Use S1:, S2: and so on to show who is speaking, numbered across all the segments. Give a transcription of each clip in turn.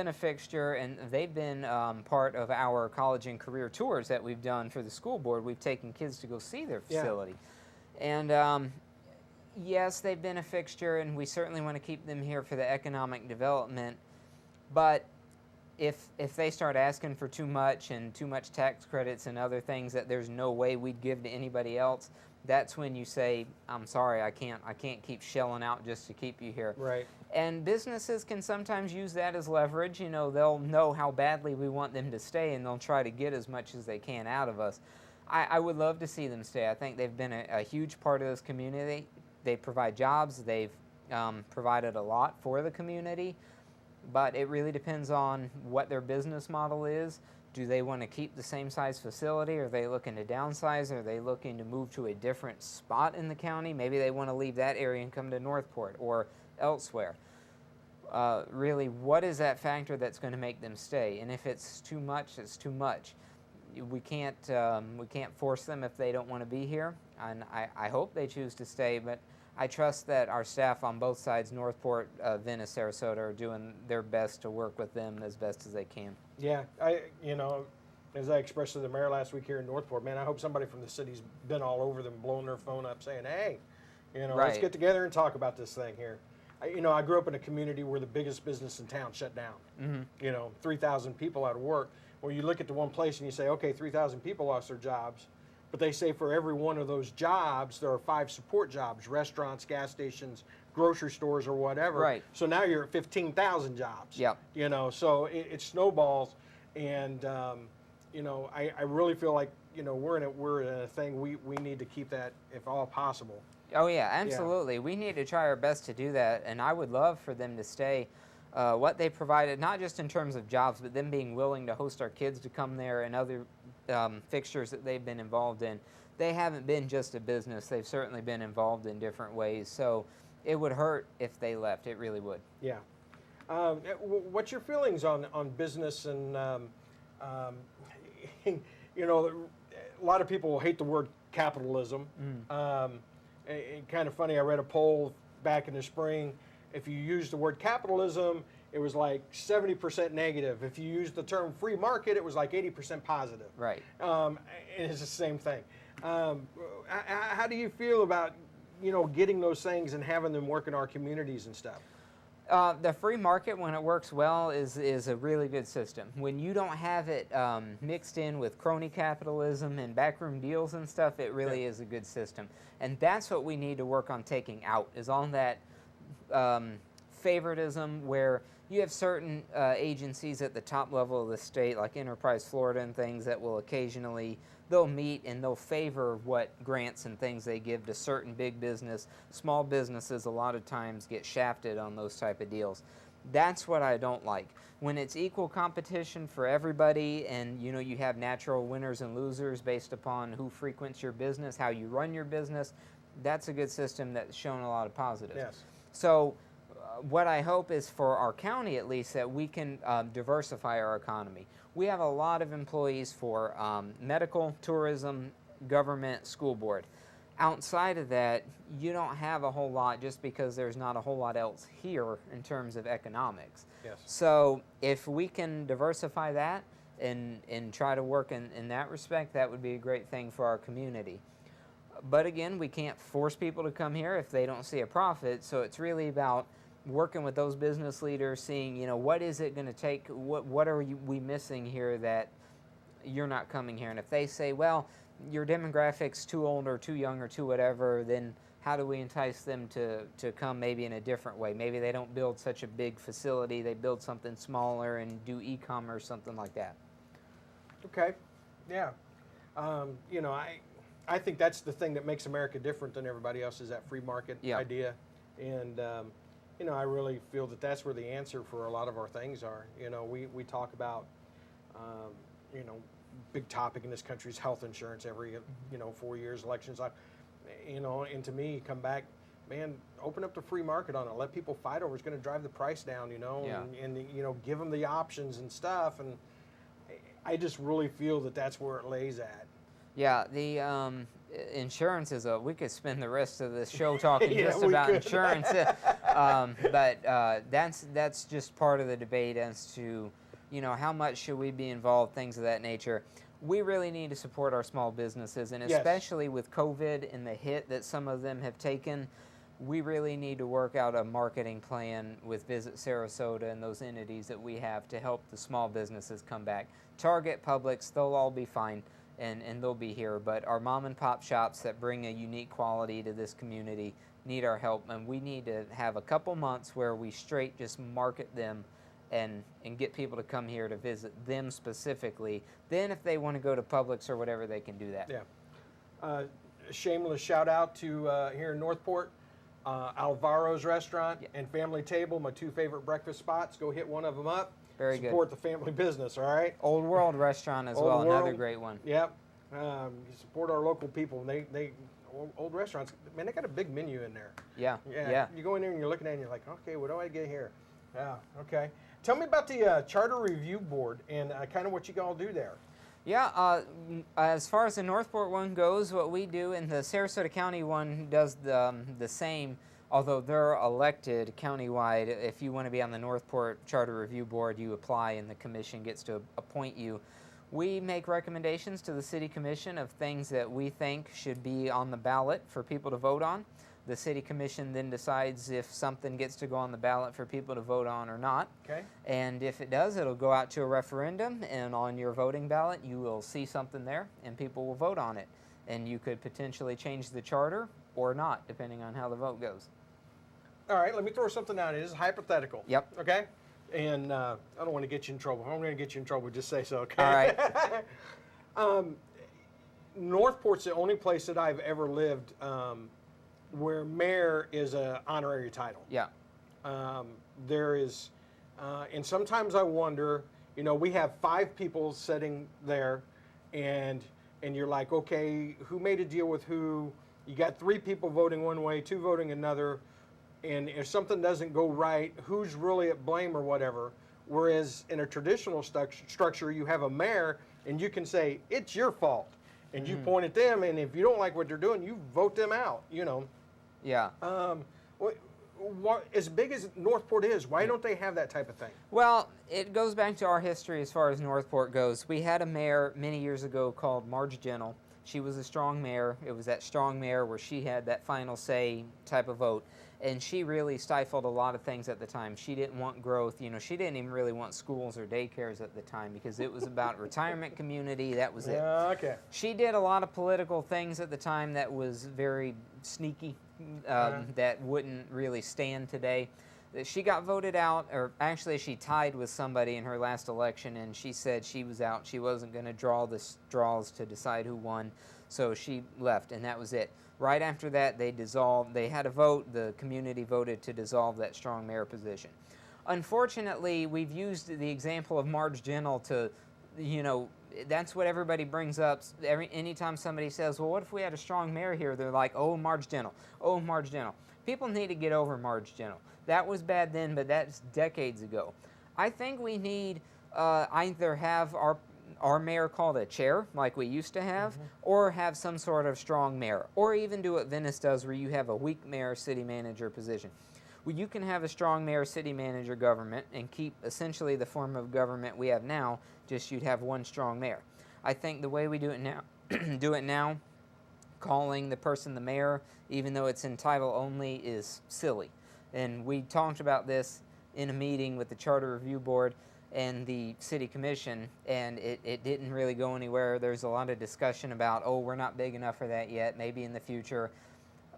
S1: been a fixture, and they've been part of our college and career tours that we've done for the school board. We've taken kids to go see their facility. And yes, they've been a fixture, and we certainly want to keep them here for the economic development. But if they start asking for too much and too much tax credits and other things that there's no way we'd give to anybody else, that's when you say, I'm sorry, I can't keep shelling out just to keep you here.
S2: Right.
S1: And businesses can sometimes use that as leverage. You know, they'll know how badly we want them to stay, and they'll try to get as much as they can out of us. I would love to see them stay. I think they've been a huge part of this community. They provide jobs. They've provided a lot for the community. But it really depends on what their business model is. Do they want to keep the same size facility? Are they looking to downsize? Are they looking to move to a different spot in the county? Maybe they want to leave that area and come to Northport or elsewhere. Really, what is that factor that's going to make them stay? And if it's too much, it's too much. We can't force them if they don't want to be here. And I hope they choose to stay, but I trust that our staff on both sides, Northport, Venice, Sarasota, are doing their best to work with them as best as they can.
S2: Yeah, as I expressed to the mayor last week here in Northport, man, I hope somebody from the city's been all over them, blowing their phone up, saying, "Hey, let's get together and talk about this thing here." I grew up in a community where the biggest business in town shut down. Mm-hmm. 3,000 people out of work. Well, you look at the one place and you say, okay, 3,000 people lost their jobs. But they say for every one of those jobs, there are 5 support jobs: restaurants, gas stations, grocery stores, or whatever.
S1: Right.
S2: So now you're at 15,000 jobs.
S1: Yep.
S2: So it snowballs, and I really feel like we're in a thing we need to keep that if all possible.
S1: Oh yeah, absolutely. Yeah. We need to try our best to do that, and I would love for them to stay. What they provided, not just in terms of jobs, but them being willing to host our kids to come there and other fixtures that they've been involved in. They haven't been just a business. They've certainly been involved in different ways. So it would hurt if they left. It really would.
S2: Yeah. What's your feelings on business and, a lot of people hate the word capitalism. Kind of funny, I read a poll back in the spring. If you use the word capitalism, it was like 70% negative. If you use the term free market, it was like 80% positive.
S1: Right.
S2: And it's the same thing. How do you feel about, getting those things and having them work in our communities and stuff?
S1: The free market, when it works well, is a really good system. When you don't have it mixed in with crony capitalism and backroom deals and stuff, it really is a good system. And that's what we need to work on taking out, is on that favoritism where you have certain agencies at the top level of the state, like Enterprise Florida and things, that will occasionally, they'll meet and they'll favor what grants and things they give to certain big business. Small businesses a lot of times get shafted on those type of deals. That's what I don't like. When it's equal competition for everybody and you have natural winners and losers based upon who frequents your business, how you run your business, that's a good system that's shown a lot of positives.
S2: Yes.
S1: So what I hope is for our county, at least, that we can diversify our economy. We have a lot of employees for medical, tourism, government, school board. Outside of that, you don't have a whole lot just because there's not a whole lot else here in terms of economics.
S2: Yes.
S1: So if we can diversify that and try to work in that respect, that would be a great thing for our community. But again, we can't force people to come here if they don't see a profit, so it's really about working with those business leaders, seeing, what is it going to take, what are we missing here that you're not coming here? And if they say, well, your demographic's too old or too young or too whatever, then how do we entice them to come maybe in a different way? Maybe they don't build such a big facility, they build something smaller and do e-commerce, something like that. Okay,
S2: yeah. I think that's the thing that makes America different than everybody else, is that free market idea. And, I really feel that that's where the answer for a lot of our things are. We talk about, big topic in this country is health insurance every, 4 years, elections. And to me, come back, man, open up the free market on it. Let people fight over it's going to drive the price down, and give them the options and stuff. And I just really feel that that's where it lays at.
S1: Yeah, the insurance is we could spend the rest of this show talking just about insurance. But that's just part of the debate as to, how much should we be involved, things of that nature. We really need to support our small businesses, and
S2: Yes.
S1: especially with COVID and the hit that some of them have taken, we really need to work out a marketing plan with Visit Sarasota and those entities that we have to help the small businesses come back. Target, Publix, they'll all be fine, and they'll be here, but our mom and pop shops that bring a unique quality to this community need our help, and we need to have a couple months where we straight just market them and get people to come here to visit them specifically. Then if they want to go to Publix or whatever, they can do that.
S2: Yeah. Shameless shout out to here in Northport, Alvaro's Restaurant and Family Table, my two favorite breakfast spots. Go hit one of them up.
S1: Very good.
S2: Support the family business, all right?
S1: Old World Restaurant as
S2: Old
S1: well,
S2: World,
S1: another great one.
S2: Yep. Support our local people. They old restaurants, man, they got a big menu in there.
S1: Yeah.
S2: You go in there and you're looking at it and you're like, okay, what do I get here? Yeah, okay. Tell me about the Charter Review Board and kind of what you all do there.
S1: Yeah, as far as the Northport one goes, what we do, and the Sarasota County one does the same, although they're elected countywide. If you want to be on the Northport Charter Review Board, you apply and the commission gets to appoint you. We make recommendations to the City Commission of things that we think should be on the ballot for people to vote on. The City Commission then decides if something gets to go on the ballot for people to vote on or not.
S2: Okay.
S1: And if it does, it'll go out to a referendum, and on your voting ballot, you will see something there, and people will vote on it. And you could potentially change the charter or not, depending on how the vote goes.
S2: All right, let me throw something out. It is hypothetical.
S1: Yep.
S2: Okay? And I don't want to get you in trouble. If I'm going to get you in trouble, just say so, okay?
S1: All right.
S2: Northport's the only place that I've ever lived where mayor is an honorary title.
S1: Yeah.
S2: There is, and sometimes I wonder, we have 5 people sitting there, and you're like, okay, who made a deal with who? You got 3 people voting one way, 2 voting another, and if something doesn't go right, who's really at blame or whatever? Whereas in a traditional structure, you have a mayor, and you can say, it's your fault. And you point at them, and if you don't like what they're doing, you vote them out,
S1: Yeah.
S2: As big as Northport is, why don't they have that type of thing?
S1: Well, it goes back to our history as far as Northport goes. We had a mayor many years ago called Marge Gentle. She was a strong mayor. It was that strong mayor where she had that final say type of vote. And she really stifled a lot of things at the time. She didn't want growth. She didn't even really want schools or daycares at the time because it was about retirement community. That was it.
S2: Okay.
S1: She did a lot of political things at the time that was very sneaky, that wouldn't really stand today. She got voted out, or actually she tied with somebody in her last election, and she said she was out. She wasn't going to draw the straws to decide who won, so she left, and that was it. Right after that, they dissolved. They had a vote. The community voted to dissolve that strong mayor position. Unfortunately, we've used the example of Marge Gentle to, that's what everybody brings up. Anytime somebody says, well, what if we had a strong mayor here? They're like, oh, Marge Gentle. Oh, Marge Gentle. People need to get over Marge Gentle. That was bad then, but that's decades ago. I think we need either have our mayor called a chair, like we used to have, or have some sort of strong mayor, or even do what Venice does, where you have a weak mayor, city manager position. Well, you can have a strong mayor, city manager government and keep essentially the form of government we have now, just you'd have one strong mayor. I think the way we do it now, calling the person the mayor, even though it's in title only, is silly. And we talked about this in a meeting with the Charter Review Board and the City Commission, and it didn't really go anywhere. There's a lot of discussion about, oh, we're not big enough for that yet, maybe in the future.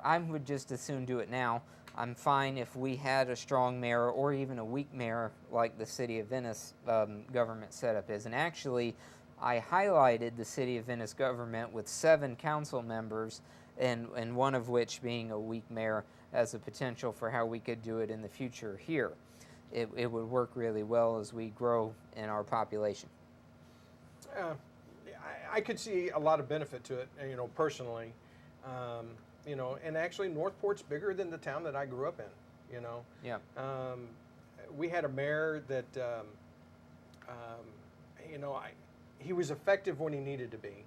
S1: I would just as soon do it now. I'm fine if we had a strong mayor or even a weak mayor like the City of Venice government setup is. And actually, I highlighted the City of Venice government with 7 council members, and one of which being a weak mayor, as a potential for how we could do it in the future here. It would work really well as we grow in our population.
S2: I could see a lot of benefit to it, personally. And actually Northport's bigger than the town that I grew up in,
S1: Yeah.
S2: We had a mayor that, he was effective when he needed to be,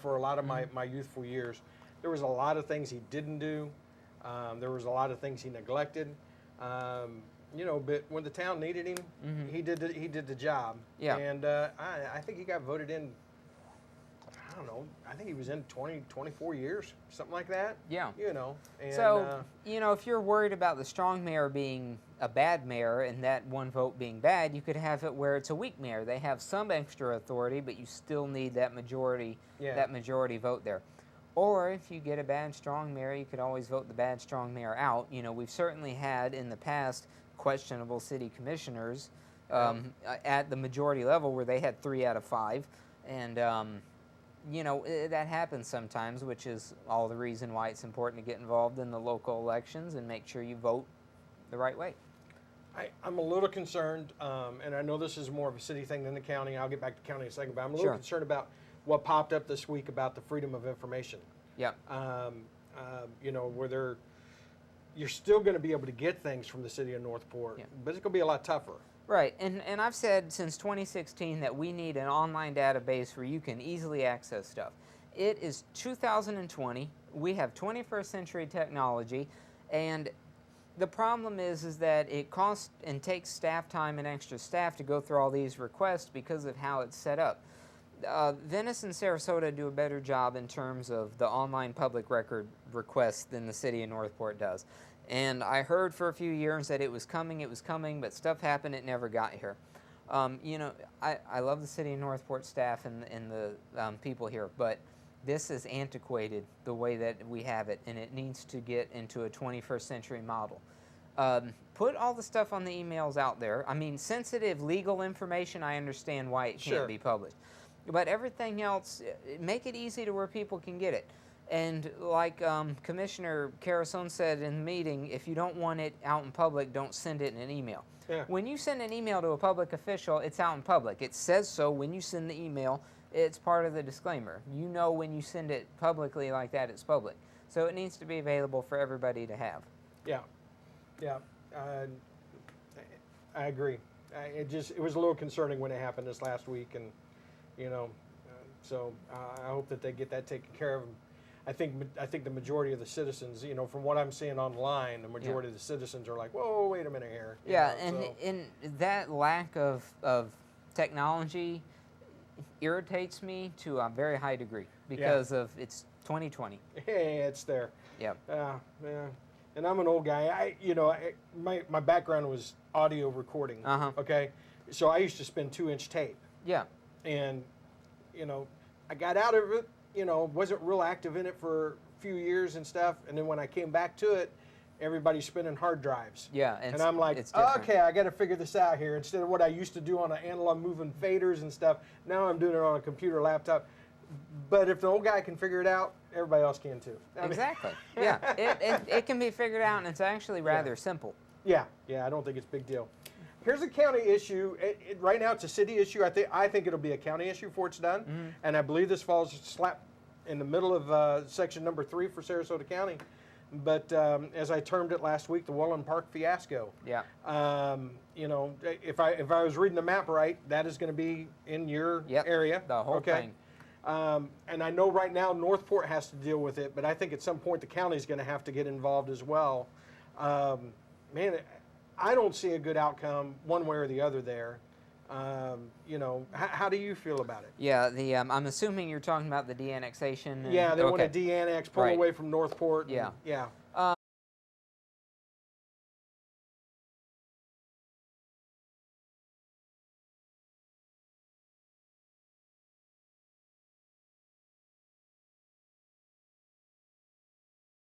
S2: for a lot of my youthful years. There was a lot of things he didn't do. There was a lot of things he neglected. You know, but when the town needed him, he did the job.
S1: Yeah.
S2: And I think he got voted in. I don't know. I think he was in 24 years, something like that.
S1: Yeah.
S2: You know. And,
S1: so, you know, if you're worried about the strong mayor being a bad mayor and that one vote being bad, you could have it where it's a weak mayor. They have some extra authority, but you still need that majority vote there. Or if you get a bad strong mayor, you could always vote the bad strong mayor out. You know, we've certainly had in the past questionable city commissioners at the majority level where they had 3 out of 5. And, you know, that happens sometimes, which is all the reason why it's important to get involved in the local elections and make sure you vote the right way.
S2: I'm a little concerned, and I know this is more of a city thing than the county. I'll get back to county in a second, but I'm a little concerned about what popped up this week about the freedom of information.
S1: Yeah.
S2: You know, where you're still going to be able to get things from the city of Northport, but it's going to be a lot tougher.
S1: Right, and I've said since 2016 that we need an online database where you can easily access stuff. It is 2020. We have 21st century technology, and the problem is that it costs and takes staff time and extra staff to go through all these requests because of how it's set up. Venice and Sarasota do a better job in terms of the online public record requests than the city of Northport does. And I heard for a few years that it was coming, but stuff happened, it never got here. You know, I love the city of Northport staff and the people here, but this is antiquated the way that we have it, and it needs to get into a 21st century model. Put all the stuff on the emails out there. I mean, sensitive legal information, I understand why it can't be published. But everything else, make it easy to where people can get it. And like Commissioner Carasone said in the meeting, if you don't want it out in public, don't send it in an email. Yeah. When you send an email to a public official, it's out in public. It says so when you send the email. It's part of the disclaimer. You know when you send it publicly like that, it's public. So it needs to be available for everybody to have. Yeah,
S2: yeah, I agree. It was a little concerning when it happened this last week, and you know, so I hope that they get that taken care of. I think the majority of the citizens, you know, from what I'm seeing online, the majority of the citizens are like, whoa, wait a minute here.
S1: And that lack of technology irritates me to a very high degree because of it's 2020.
S2: Hey, it's there.
S1: Yeah.
S2: Yeah. And I'm an old guy. My background was audio recording. Okay. So I used to spin 2-inch tape.
S1: Yeah.
S2: And, you know, I got out of it. You know, wasn't real active in it for a few years and stuff. And then when I came back to it, everybody's spinning hard drives.
S1: Yeah.
S2: And I'm like, okay, I got to figure this out here. Instead of what I used to do on an analog moving faders and stuff, now I'm doing it on a computer laptop. But if the old guy can figure it out, everybody else can too.
S1: Exactly. Yeah. It can be figured out, and it's actually rather simple.
S2: Yeah. I don't think it's a big deal. Here's a county issue. Right now, it's a city issue. I think it'll be a county issue before it's done. Mm-hmm. And I believe this falls slap in the middle of section number 3 for Sarasota County. But as I termed it last week, the Wallen Park fiasco.
S1: Yeah.
S2: You know, if I was reading the map right, that is going to be in your area.
S1: The whole thing.
S2: And I know right now Northport has to deal with it, but I think at some point the county's going to have to get involved as well. Man, I don't see a good outcome one way or the other there. You know, how do you feel about it?
S1: Yeah, I'm assuming you're talking about the de-annexation.
S2: Yeah, they want to de-annex, pull away from Northport.
S1: Yeah.
S2: Yeah.